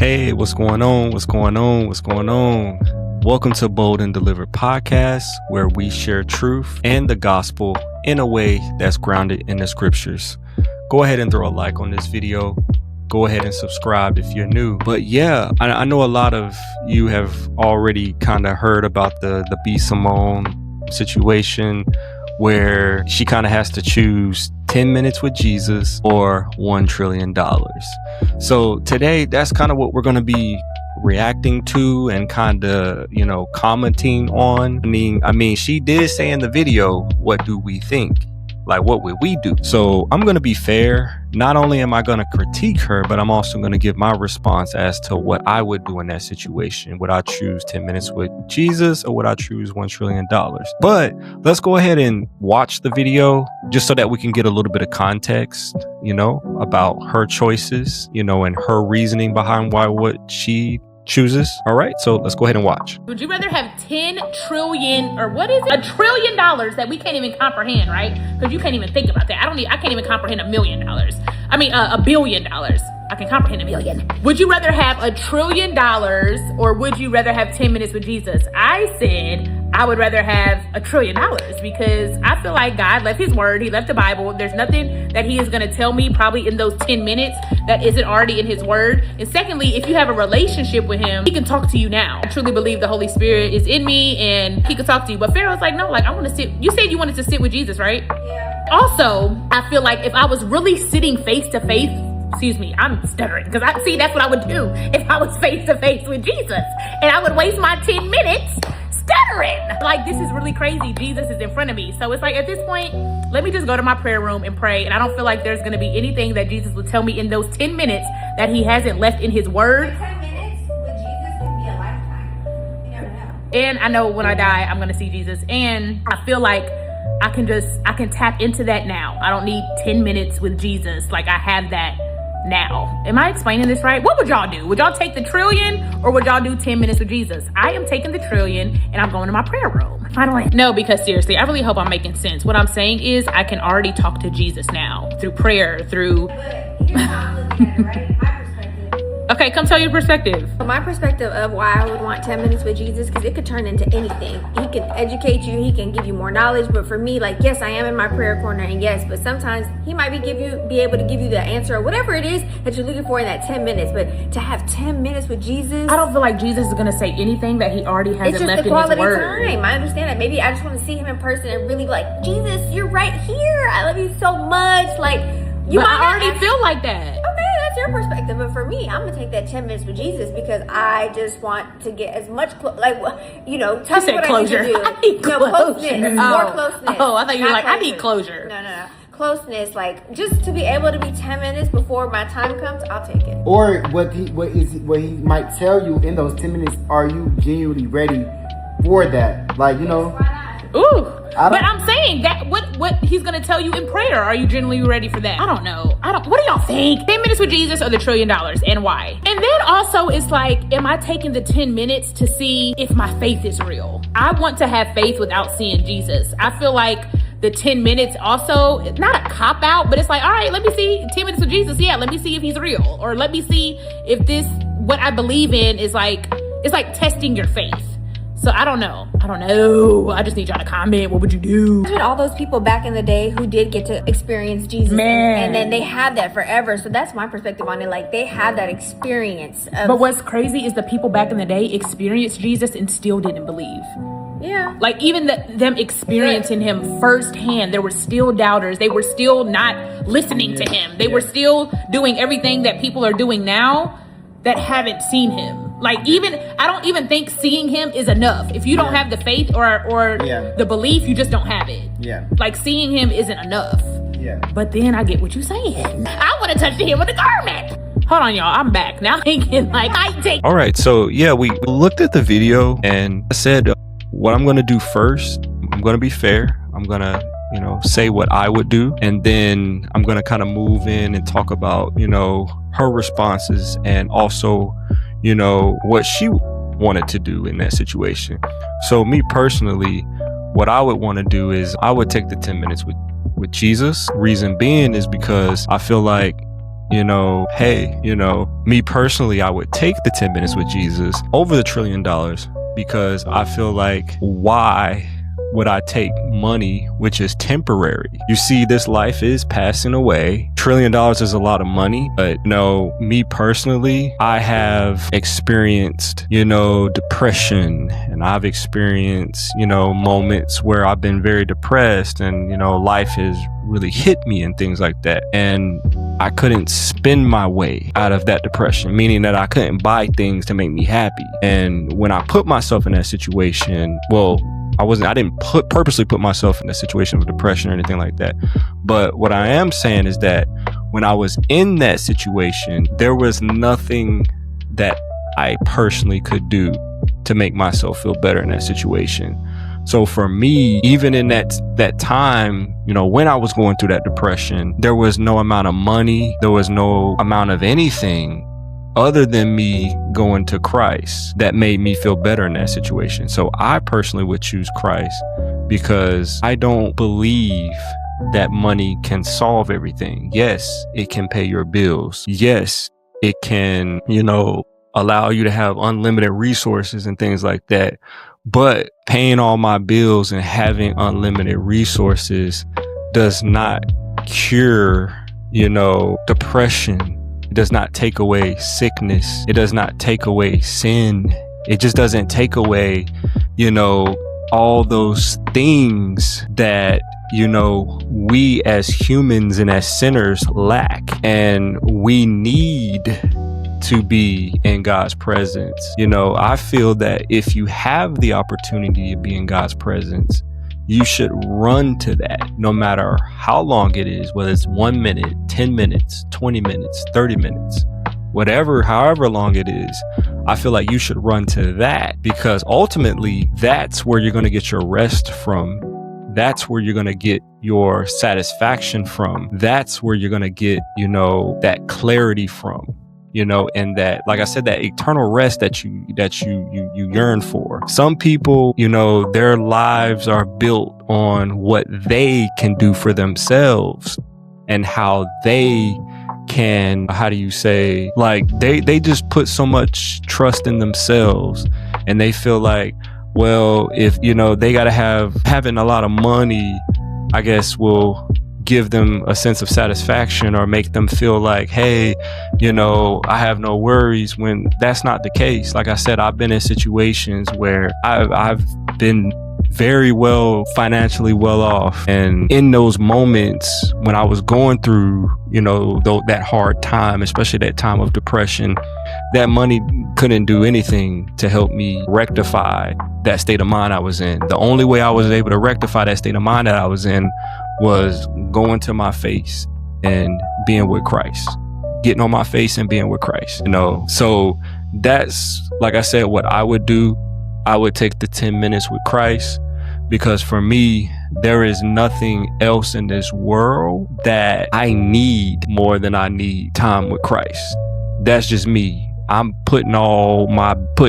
Hey, what's going on? What's going on? What's going on? Welcome to Bold and Delivered Podcast, where we share truth and the gospel in a way that's grounded in the scriptures. Go ahead and throw a like on this video. Go ahead and subscribe if you're new. But yeah, I know a lot of you have already kind of heard about the Simone situation, where she kind of has to choose 10 minutes with Jesus or $1 trillion. So today, that's kind of what we're going to be reacting to and kind of, commenting on. I mean, she did say in the video, what do we think? Like, what would we do? So I'm going to be fair. Not only am I going to critique her, but I'm also going to give my response as to what I would do in that situation. Would I choose 10 minutes with Jesus or would I choose $1 trillion? But let's go ahead and watch the video just so that we can get a little bit of context, about her choices, and her reasoning behind what she chooses. All right, so let's go ahead and watch. Would you rather have 10 trillion or what is it? $1 trillion that we can't even comprehend, right? Because you can't even think about that. I can't even comprehend $1 million. I mean, $1 billion. I can comprehend $1 billion. Would you rather have $1 trillion or would you rather have 10 minutes with Jesus? I said I would rather have $1 trillion because I feel like God left his word. He left the Bible. There's nothing that he is going to tell me probably in those 10 minutes that isn't already in his word. And secondly, if you have a relationship with him, he can talk to you now. I truly believe the Holy Spirit is in me and he can talk to you. But Pharaoh's like, no, I want to sit. You said you wanted to sit with Jesus, right? Yeah. Also, I feel like if I was really sitting face to face, I'm stuttering because that's what I would do if I was face to face with Jesus, and I would waste my 10 minutes stuttering. Like, this is really crazy. Jesus is in front of me. So it's like, at this point, let me just go to my prayer room and pray. And I don't feel like there's going to be anything that Jesus will tell me in those 10 minutes that he hasn't left in his word. 10 minutes with Jesus can be a lifetime. You never know. And I know when I die, I'm going to see Jesus. And I feel like I can tap into that now. I don't need 10 minutes with Jesus. Like, I have that now. Am I explaining this right? What would y'all do? Would y'all take the trillion or would y'all do 10 minutes with Jesus? I am taking the trillion and I'm going to my prayer room. Finally. No, because seriously, I really hope I'm making sense. What I'm saying is I can already talk to Jesus now through prayer, through... But here's how I'm looking at it, right? My perspective. Okay, come tell your perspective. My perspective of why I would want 10 minutes with Jesus, because it could turn into anything. He can educate you, he can give you more knowledge, but for me, like, yes, I am in my prayer corner, and yes, but sometimes he might be able to give you the answer or whatever it is that you're looking for in that 10 minutes. But to have 10 minutes with Jesus, I don't feel like Jesus is going to say anything that he already hasn't left in his word. It's just the quality time. I understand that. Maybe I just want to see him in person and really be like, Jesus, you're right here. I love you so much. Like, you but might I already feel like that. Okay, that's your perspective. But for me, I'm gonna take that 10 minutes with Jesus because I just want to get as much tell me what closure. I need to do. I need closeness. More closeness. Oh, I thought you were like, closure. I need closure. No. Closeness, like just to be able to be 10 minutes before my time comes, I'll take it. Or what he might tell you in those 10 minutes, are you genuinely ready for that? Like, Why not? Ooh. But I'm saying that what he's gonna tell you in prayer. Are you genuinely ready for that? I don't know. What do y'all think? 10 minutes with Jesus or the $1 trillion, and why? And then also it's like, am I taking the 10 minutes to see if my faith is real? I want to have faith without seeing Jesus. I feel like the 10 minutes also, it's not a cop out, but it's like, all right, let me see 10 minutes with Jesus. Yeah, let me see if he's real, or let me see if what I believe in is like, it's like testing your faith. So I don't know. I just need y'all to comment. What would you do? Imagine all those people back in the day who did get to experience Jesus. Man. And then they have that forever. So that's my perspective on it. Like, they have that experience. But what's crazy is the people back in the day experienced Jesus and still didn't believe. Yeah. Like, even them experiencing him firsthand, there were still doubters. They were still not listening to him. They were still doing everything that people are doing now that haven't seen him. Like, I don't even think seeing him is enough. If you don't have the faith or the belief, you just don't have it. Yeah. Like, seeing him isn't enough. Yeah. But then I get what you're saying. I want to touch the hem of the garment. Hold on, y'all. I'm back. Now thinking like I take. All right. So yeah, we looked at the video and I said, what I'm going to do first, I'm going to be fair. I'm going to, say what I would do. And then I'm going to kind of move in and talk about, her responses and also, what she wanted to do in that situation. So me personally, what I would want to do is I would take the 10 minutes with Jesus. Reason being is because I feel like hey, me personally, I would take the 10 minutes with Jesus over the $1 trillion, because I feel like, why would I take money which is temporary? You see, this life is passing away. $1 trillion is a lot of money, but me personally, I have experienced, depression, and I've experienced, moments where I've been very depressed, and, life has really hit me and things like that. And I couldn't spend my way out of that depression, meaning that I couldn't buy things to make me happy. And when I put myself in that situation, I didn't purposely put myself in a situation of depression or anything like that. But what I am saying is that when I was in that situation, there was nothing that I personally could do to make myself feel better in that situation. So for me, even in that time, when I was going through that depression, there was no amount of money, there was no amount of anything other than me going to Christ that made me feel better in that situation. So I personally would choose Christ, because I don't believe that money can solve everything. Yes, it can pay your bills. Yes, it can, allow you to have unlimited resources and things like that. But paying all my bills and having unlimited resources does not cure, depression. It does not take away sickness. It does not take away sin. It just doesn't take away, all those things that, we as humans and as sinners lack. And we need to be in God's presence. I feel that if you have the opportunity to be in God's presence, you should run to that, no matter how long it is, whether it's 1 minute, 10 minutes, 20 minutes, 30 minutes, however long it is. I feel like you should run to that, because ultimately that's where you're going to get your rest from. That's where you're going to get your satisfaction from. That's where you're going to get, that clarity from. And that, like I said, that eternal rest that you yearn for. Some people, their lives are built on what they can do for themselves and how they can, they just put so much trust in themselves, and they feel like, well, if, they got to having a lot of money, I guess, will give them a sense of satisfaction or make them feel like, hey, I have no worries, when that's not the case. Like I said, I've been in situations where I've been very financially well off. And in those moments when I was going through, that hard time, especially that time of depression, that money couldn't do anything to help me rectify that state of mind I was in. The only way I was able to rectify that state of mind that I was in was going to my face and being with Christ, getting on my face and being with Christ, So that's, like I said, what I would do. I would take the 10 minutes with Christ, because for me, there is nothing else in this world that I need more than I need time with Christ. That's just me. I'm putting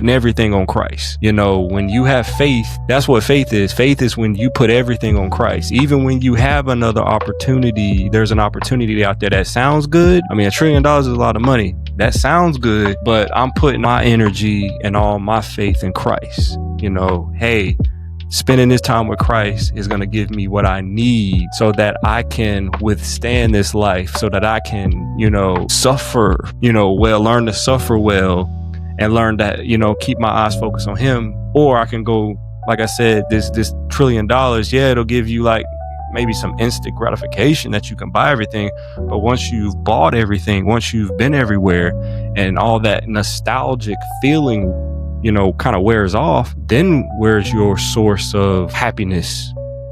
everything on Christ. When you have faith, that's what faith is. Faith is when you put everything on Christ. Even when you have another opportunity, there's an opportunity out there that sounds good. I mean, $1 trillion is a lot of money. That sounds good, but I'm putting my energy and all my faith in Christ. Hey, spending this time with Christ is going to give me what I need so that I can withstand this life, so that I can, suffer, learn to suffer well, and learn that, keep my eyes focused on Him. Or I can go, like I said, this $1 trillion, it'll give you like maybe some instant gratification that you can buy everything. But once you've bought everything, once you've been everywhere, and all that nostalgic feeling kind of wears off, then where's your source of happiness?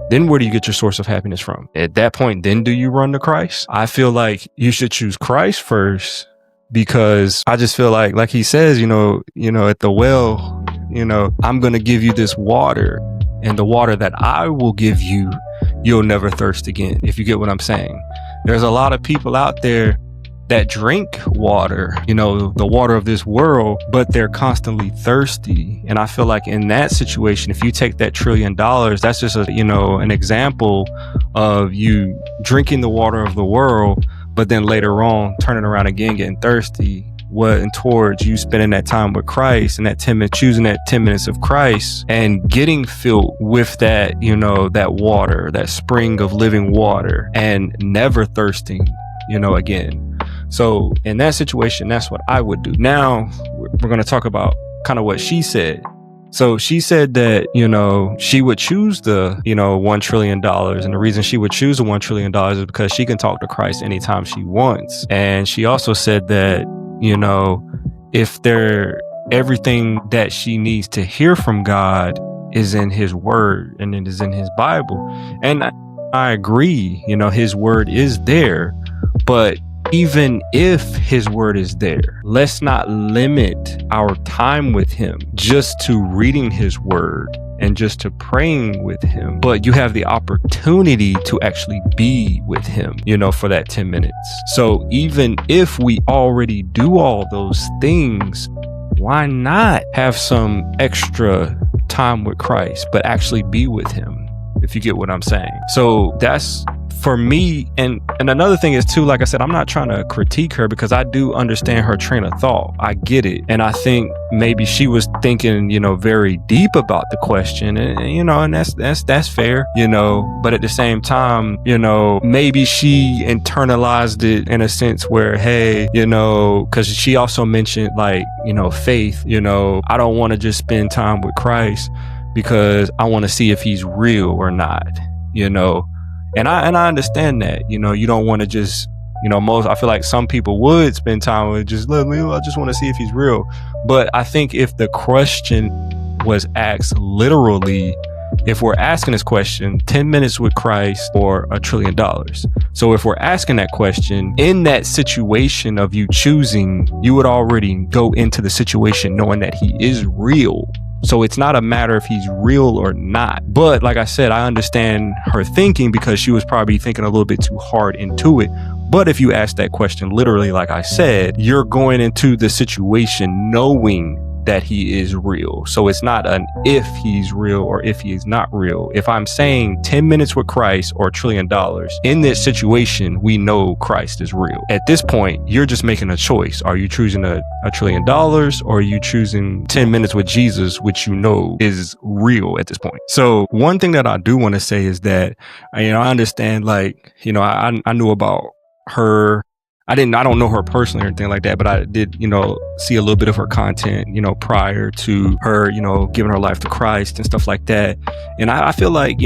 Then where do you get your source of happiness from? At that point, then do you run to Christ? I feel like you should choose Christ first, because I just feel like he says, at the well, I'm going to give you this water, and the water that I will give you, you'll never thirst again. If you get what I'm saying. There's a lot of people out there that drink water, the water of this world, but they're constantly thirsty. And I feel like in that situation, if you take that $1 trillion, that's just an example of you drinking the water of the world, but then later on turning around again, getting thirsty, and towards you spending that time with Christ and that 10 minutes, choosing that 10 minutes of Christ and getting filled with that, that water, that spring of living water, and never thirsting, again. So in that situation, that's what I would do. Now we're going to talk about kind of what she said. So she said that, she would choose the, $1 trillion. And the reason she would choose the $1 trillion is because she can talk to Christ anytime she wants. And she also said that, if everything that she needs to hear from God is in his word and it is in his Bible. And I agree, his word is there, but even if his word is there, let's not limit our time with him just to reading his word and just to praying with him. But you have the opportunity to actually be with him, for that 10 minutes. So even if we already do all those things, why not have some extra time with Christ, but actually be with him, if you get what I'm saying? So that's for me. And another thing is too, like I said, I'm not trying to critique her because I do understand her train of thought. I get it. And I think maybe she was thinking, very deep about the question, and that's fair, but at the same time, maybe she internalized it in a sense where, hey, cause she also mentioned like, faith, I don't want to just spend time with Christ because I want to see if he's real or not, And I understand that, you don't want to just, I feel like some people would spend time with I just want to see if he's real. But I think if the question was asked literally, if we're asking this question, 10 minutes with Christ or $1 trillion. So if we're asking that question in that situation of you choosing, you would already go into the situation knowing that he is real. So it's not a matter if he's real or not. But like I said, I understand her thinking because she was probably thinking a little bit too hard into it. But if you ask that question literally, like I said, you're going into the situation knowing that he is real. So it's not an if he's real or if he is not real. If I'm saying 10 minutes with Christ or $1 trillion, in this situation, we know Christ is real. At this point, you're just making a choice. Are you choosing $1 trillion or are you choosing 10 minutes with Jesus, which is real at this point? So one thing that I do want to say is that, I understand, like, I knew about her. I don't know her personally or anything like that, but I did, see a little bit of her content, prior to her, giving her life to Christ and stuff like that. And I feel like,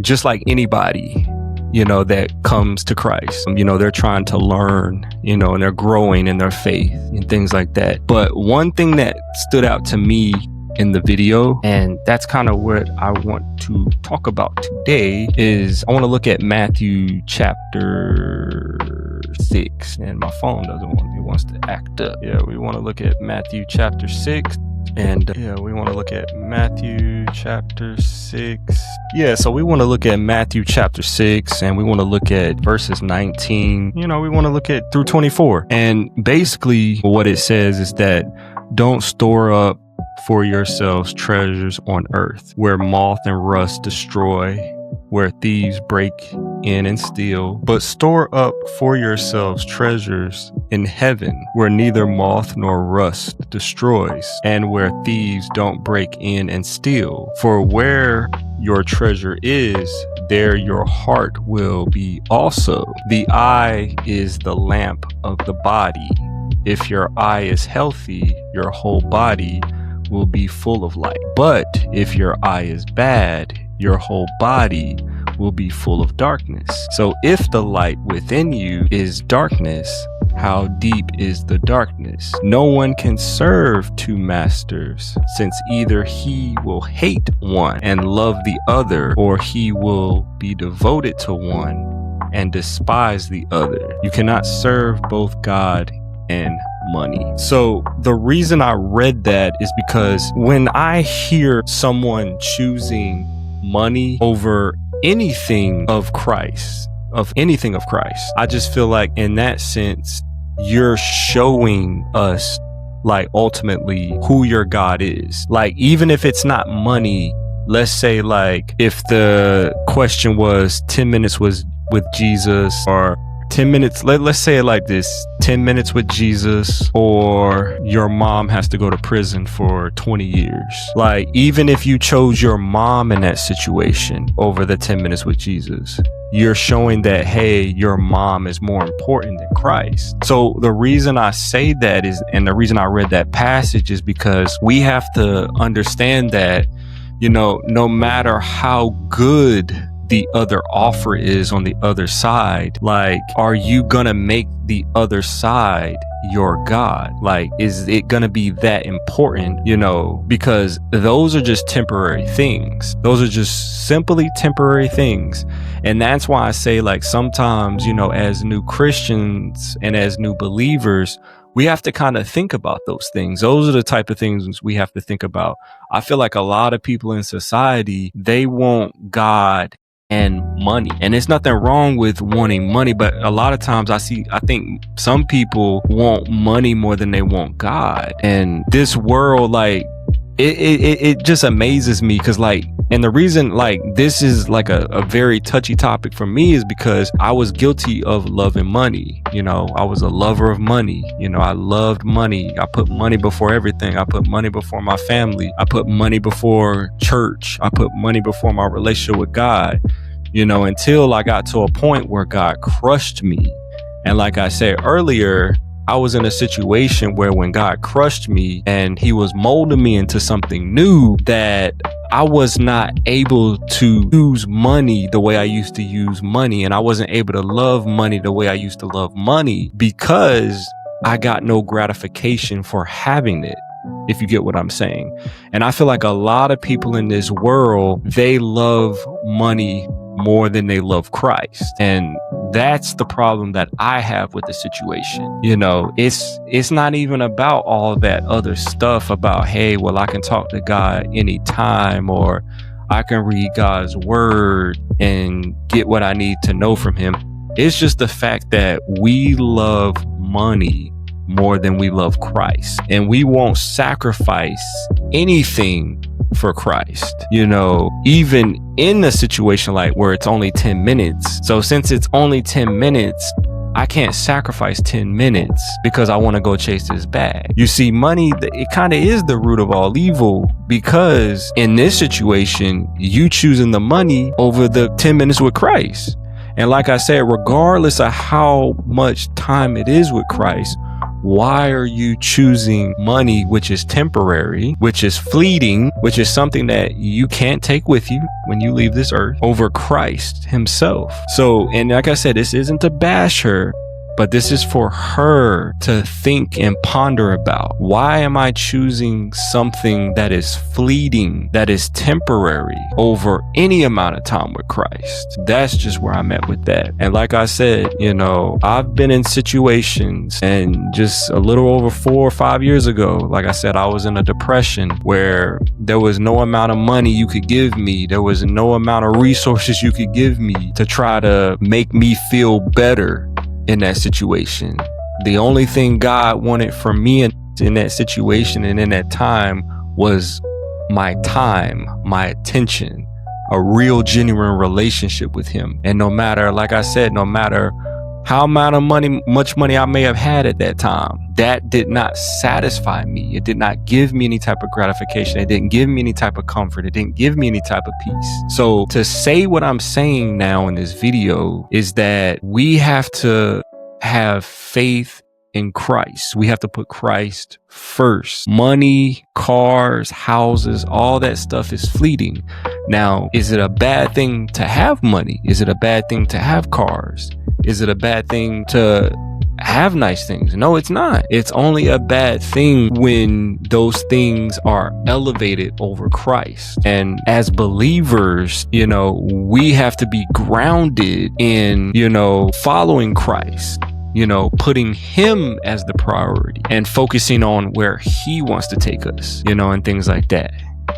just like anybody, that comes to Christ, they're trying to learn, and they're growing in their faith and things like that. But one thing that stood out to me in the video, and that's kind of what I want to talk about today, is I want to look at Matthew chapter 6, and my phone wants to act up. Yeah, we want to look at Matthew chapter 6, and we want to look at Matthew chapter 6. Yeah, so we want to look at Matthew chapter 6, and we want to look at verses 19. We want to look at through 24. And basically what it says is that don't store up for yourselves treasures on earth, where moth and rust destroy, where thieves break in and steal, but store up for yourselves treasures in heaven, where neither moth nor rust destroys, and where thieves don't break in and steal. For where your treasure is, there your heart will be also. The eye is the lamp of the body. If your eye is healthy, your whole body will be full of light. But if your eye is bad, your whole body will be full of darkness. So if the light within you is darkness, how deep is the darkness? No one can serve two masters, since either he will hate one and love the other, or he will be devoted to one and despise the other. You cannot serve both God and money. So the reason I read that is because when I hear someone choosing money over anything of Christ, I just feel like in that sense, you're showing us like ultimately who your God is. Like, even if it's not money, let's say like if the question was 10 minutes was with Jesus or 10 minutes, let's say it like this, 10 minutes with Jesus, or your mom has to go to prison for 20 years. Like, even if you chose your mom in that situation over the 10 minutes with Jesus, you're showing that, hey, your mom is more important than Christ. So the reason I say that is, and the reason I read that passage is because we have to understand that, you know, no matter how good the other offer is on the other side, like, are you gonna make the other side your God? Like, is it gonna be that important? You know, because those are just temporary things. Those are just simply temporary things. And that's why I say, like, sometimes, you know, as new Christians and as new believers, we have to kind of think about those things. Those are the type of things we have to think about. I feel like a lot of people in society, they want God and money. And there's nothing wrong with wanting money, but a lot of times I think some people want money more than they want God. And this world, like, it just amazes me, because, like, and the reason, like, this is like a very touchy topic for me is because I was guilty of loving money. You know, I was a lover of money. You know, I loved money. I put money before everything. I put money before my family. I put money before church. I put money before my relationship with God, you know, until I got to a point where God crushed me. And like I said earlier, I was in a situation where when God crushed me and he was molding me into something new, that I was not able to use money the way I used to use money. And I wasn't able to love money the way I used to love money, because I got no gratification for having it, if you get what I'm saying. And I feel like a lot of people in this world, they love money more than they love Christ. And that's the problem that I have with the situation. You know, it's not even about all that other stuff about, hey, well, I can talk to God anytime, or I can read God's word and get what I need to know from him. It's just the fact that we love money more than we love Christ, and we won't sacrifice anything for Christ, you know, even in a situation like where it's only 10 minutes. So since it's only 10 minutes, I can't sacrifice 10 minutes because I want to go chase this bag. You see, money, it kind of is the root of all evil, because in this situation, you choosing the money over the 10 minutes with Christ. And like I said, regardless of how much time it is with Christ, why are you choosing money, which is temporary, which is fleeting, which is something that you can't take with you when you leave this earth, over Christ himself? So, and like I said, this isn't to bash her, but this is for her to think and ponder about. Why am I choosing something that is fleeting, that is temporary, over any amount of time with Christ? That's just where I'm at with that. And like I said, you know, I've been in situations, and just a little over 4 or 5 years ago, like I said, I was in a depression where there was no amount of money you could give me. There was no amount of resources you could give me to try to make me feel better in that situation. The only thing God wanted from me in that situation and in that time was my time, my attention, a real genuine relationship with him. And no matter, like I said, no matter how much money I may have had at that time, that did not satisfy me. It did not give me any type of gratification. It didn't give me any type of comfort. It didn't give me any type of peace. So to say what I'm saying now in this video is that we have to have faith in Christ. We have to put Christ first. Money, cars, houses, all that stuff is fleeting. Now, is it a bad thing to have money? Is it a bad thing to have cars? Is it a bad thing to have nice things? No, it's not. It's only a bad thing when those things are elevated over Christ. And as believers, you know, we have to be grounded in, you know, following Christ, you know, putting him as the priority and focusing on where he wants to take us, you know, and things like that.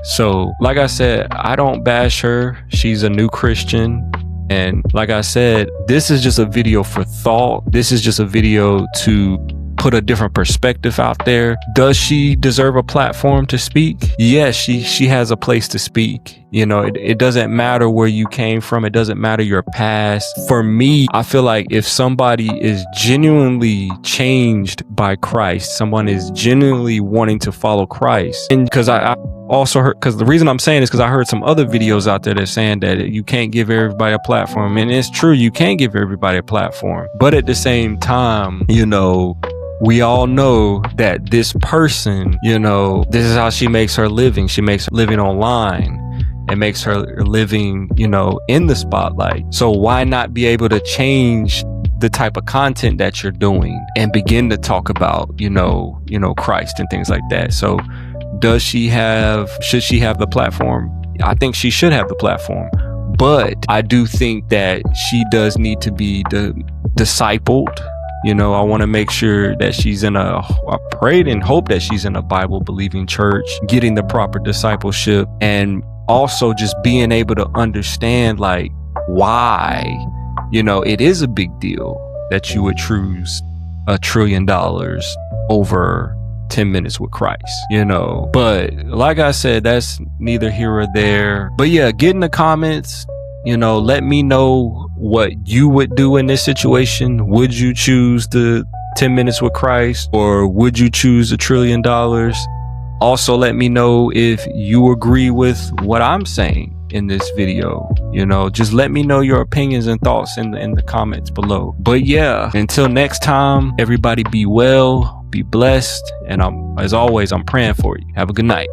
So, like I said, I don't bash her. She's a new Christian. And like I said, this is just a video for thought. This is just a video to put a different perspective out there. Does she deserve a platform to speak? Yes, she has a place to speak. You know, it doesn't matter where you came from. It doesn't matter your past. For me, I feel like if somebody is genuinely changed by Christ, someone is genuinely wanting to follow Christ, and because I also heard, because the reason I'm saying is because I heard some other videos out there that's saying that you can't give everybody a platform, and it's true, you can't give everybody a platform, but at the same time, you know, we all know that this person, you know, this is how she makes her living. She makes her living online. It makes her living, you know, in the spotlight. So why not be able to change the type of content that you're doing and begin to talk about, you know, Christ and things like that? So should she have the platform? I think she should have the platform, but I do think that she does need to be discipled. You know, I want to make sure that she's I prayed and hope that she's in a Bible believing church, getting the proper discipleship, and also just being able to understand like why, you know, it is a big deal that you would choose $1 trillion over 10 minutes with Christ, you know. But like I said, that's neither here or there. But yeah, get in the comments, you know, let me know what you would do in this situation. Would you choose the 10 minutes with Christ, or would you choose $1 trillion? Also, let me know if you agree with what I'm saying in this video. You know, just let me know your opinions and thoughts in the comments below. But yeah, until next time, everybody be well, be blessed, and as always, I'm praying for you. Have a good night.